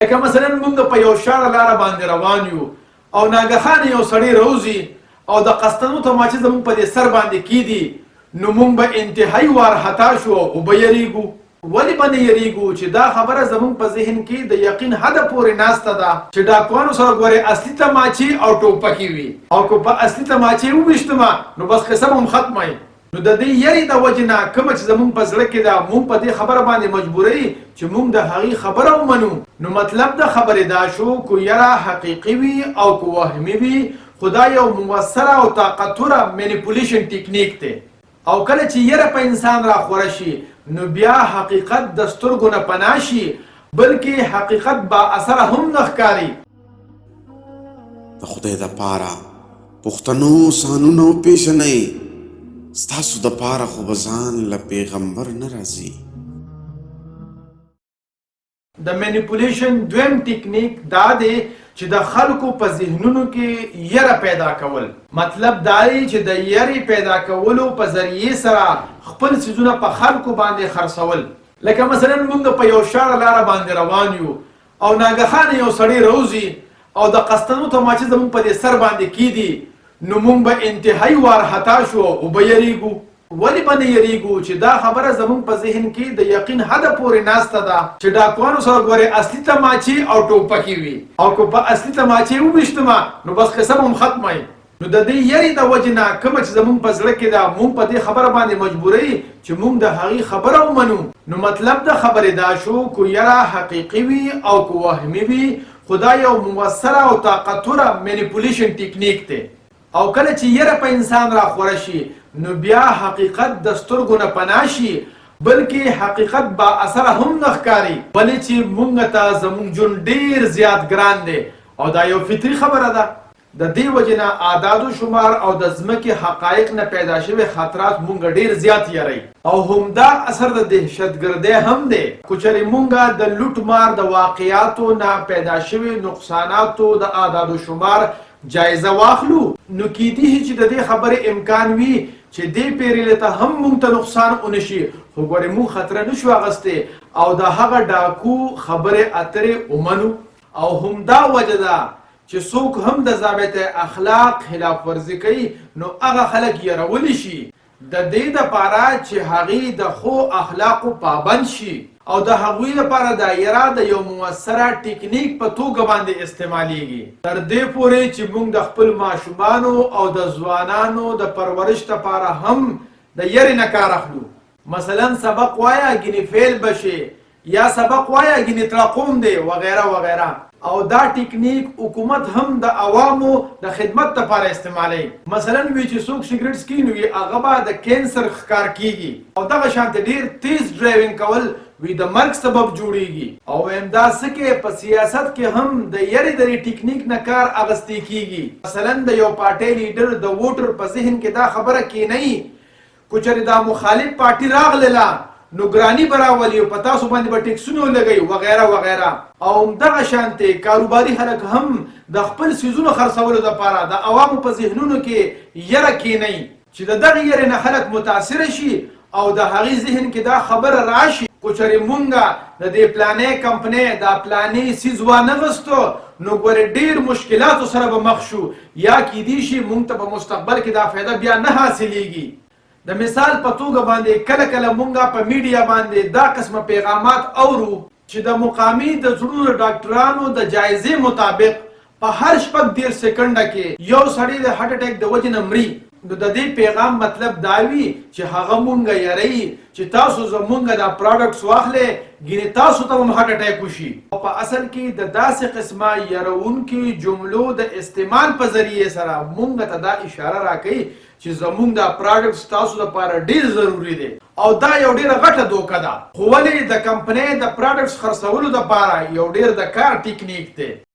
لکه مثلا موږ په یو شاړه لاره باندې روان یو او ناګهانه یو سړی راوځي او د قسطنو تماچې زموږ په دې سر باندې کیدي نو موږ به انتهایی وارخطا شو او به یریږو. ولې به نه یریږو چې دا خبره زموږ په ذهن کې د یقین حده پورې ناسته ده چې ډاکوانو سره ګورې اصلي تماچې او ټوپکې وي او که په اصلي تماچې وویشتمه نو بس قسم هم ختمه. نو د دې یری د وجې نه کومه چې زموږ په زړه کې ده موږ په دې خبره باندې مجبوروي چې موږ د هغې خبره ومنو. نو مطلب د خبرې دا شو که یره حقیقي وي او که وهمي وي خو دا یو موثره او طاقتوره مینیپولیشن ټیکنیک دی او کله چې یره په انسان راخوره شي نو بیا حقیقت د سترګو نه پناه شي بلکې حقیقت با اثره هم نه ښکاري. د خدای دپاره پښتنو سانونه وپېژنئ، ستاسو دپاره خو به ځان له پیغمبر نه راځي. د مینیپولیشن دویم ټیکنیک دا دی چې د خلکو په ذهنونو کې یره پیدا کول. مطلب دا دی چې د یری پیدا کولو په ذریعې سره خپل څیزونه په خلکو باندې خرڅول. لکه مثلا موږ په یو شاړه لاره باندې روان یو او ناګهانه یو سړی راوځي او د قسطنو تماچې زموږ په دې سر باندې کیدي نو موږ به انتهایی وارخطا شو او به یریږو. ولې به نه یریږو چې دا خبره زموږ په ذهن کې د یقین حده پورې ناسته ده چې ډاکوانو سره ګورې اصلي تماچې او ټوپکې وي او که په اصلي تماچې وویشتمه نو بس قسم هم ختمه. نو د دې یری د وجې نه کومه چې زموږ په زړه کې ده موږ په دې خبره باندې مجبوروي چې موږ د هغې خبره ومنو. نو مطلب د خبرې دا شو که یره حقیقي وي او که وهمي وي خو دا یو موثره او طاقتوره مینیپولیشن ټیکنیک دی او کله چې یره په انسان راخوره شي نو بیا حقیقت د سترګو نه پناه شي بلکې حقیقت با اثره هم نه ښکاري. ولې چې موږ ته زموږ ژوند ډیر زیات ګران دی او دا یو فطري خبره ده. د دې وجې نه اعداد و شمار او د ځمکې حقایق نه پیدا شوي خطرات موږ ډیر زیات یری او همدا اثر د دهشتګردۍ هم دی. که چېرې موږ د لوټ مار د واقعاتو نه پیدا شوي نقصاناتو د اعداد و شمار جایزه واخلو نو کیدی چې د دې خبرې امکان وي چې دې پیرلې ته هم موږ ته نقصان ونشي خو ګورې موږ خطره نشو اخیستی او د هغه ډاکو خبرې اترې ومنو. او همدا وجه ده چې څوک هم د ضابطه اخلاق خلاف ورزي کوي نو هغه خلک یرولی شي د دې دپاره چې هغې د ښو اخلاقو پابند شي او د هغوی لپاره دا یره د یو موثره ټیکنیک په توګه باندې استعمالیږي تر دې پورې چې موږ د خپل ماشومانو او د ځوانانو د پرورش لپاره هم د یرې نه کار اخلو. مثلا سبق وایه ګینې فیل بشي یا سبق وایه ګینې تراقوم دی وغیره وغیره. او دا ټیکنیک حکومت هم د عوامو د خدمت لپاره استعمالوي. مثلا وی چې څوک سیګریټ څکي نو هغه به د کینسر ښکار کیږي او دغه شانته ډیر تیز ډرایوینګ کول وی د مرګ سبب جوړیږي. او همدا څه کې په سیاست کې هم د یری د ټیکنیک نه کار اغستی کیږي. مثلا د یو پارټي لیډر د ووټر په ذهن کې دا خبره کینی کو چېرې دا مخالف پارټي راغله نو ګرانی براولي او په تاسو باندې به ټیکسونه ولګوي وغیره وغیره. او همدغه شانتې کاروباري خلک هم د خپل څیزونو خرڅولو دپاره د عوامو په ذهنونو کې یره کینی چې د دغې یرې نه خلک متاثره شي او د هغې ذهن کې دا خبره راشي کو چېرې مونږ د دې پلانې کمپنۍ دا پلانې څیز وانغستو نو ګورې ډېر مشکلاتو سره به مخ شو یا کیدی شي مونږ ته په مستقبل کې دا فایده بیا نه حاصلیږي. د مثال په توګه باندې کله کله مونږ په میډیا باندې دا قسمه پیغامات اورو چې د مقامي د زړو ډاکټرانو د جایزې مطابق په هر شپږ دېرش سکنډه کې یو سړی د هارټ اټیک د وجې نه مري. نو د دې پیغام مطلب دا وي چې هغه مونږ یری چې تاسو زمونږ دا پروډکټس واخلئ ګینې تاسو ته هم هارټ اټیک وشي. او په اصل کې د داسې قسمه یرونکي جملو د استعمال په ذریعې سره مونږ ته دا اشاره راکوي چې زمونږ دا پروډکټس تاسو لپاره ډیر ضروري دی او دا یو ډیره غټه دوکه ده. خو ولې د کمپنۍ د پروډکټس خرڅولو دپاره یو ډیر د کار ټیکنیک دی.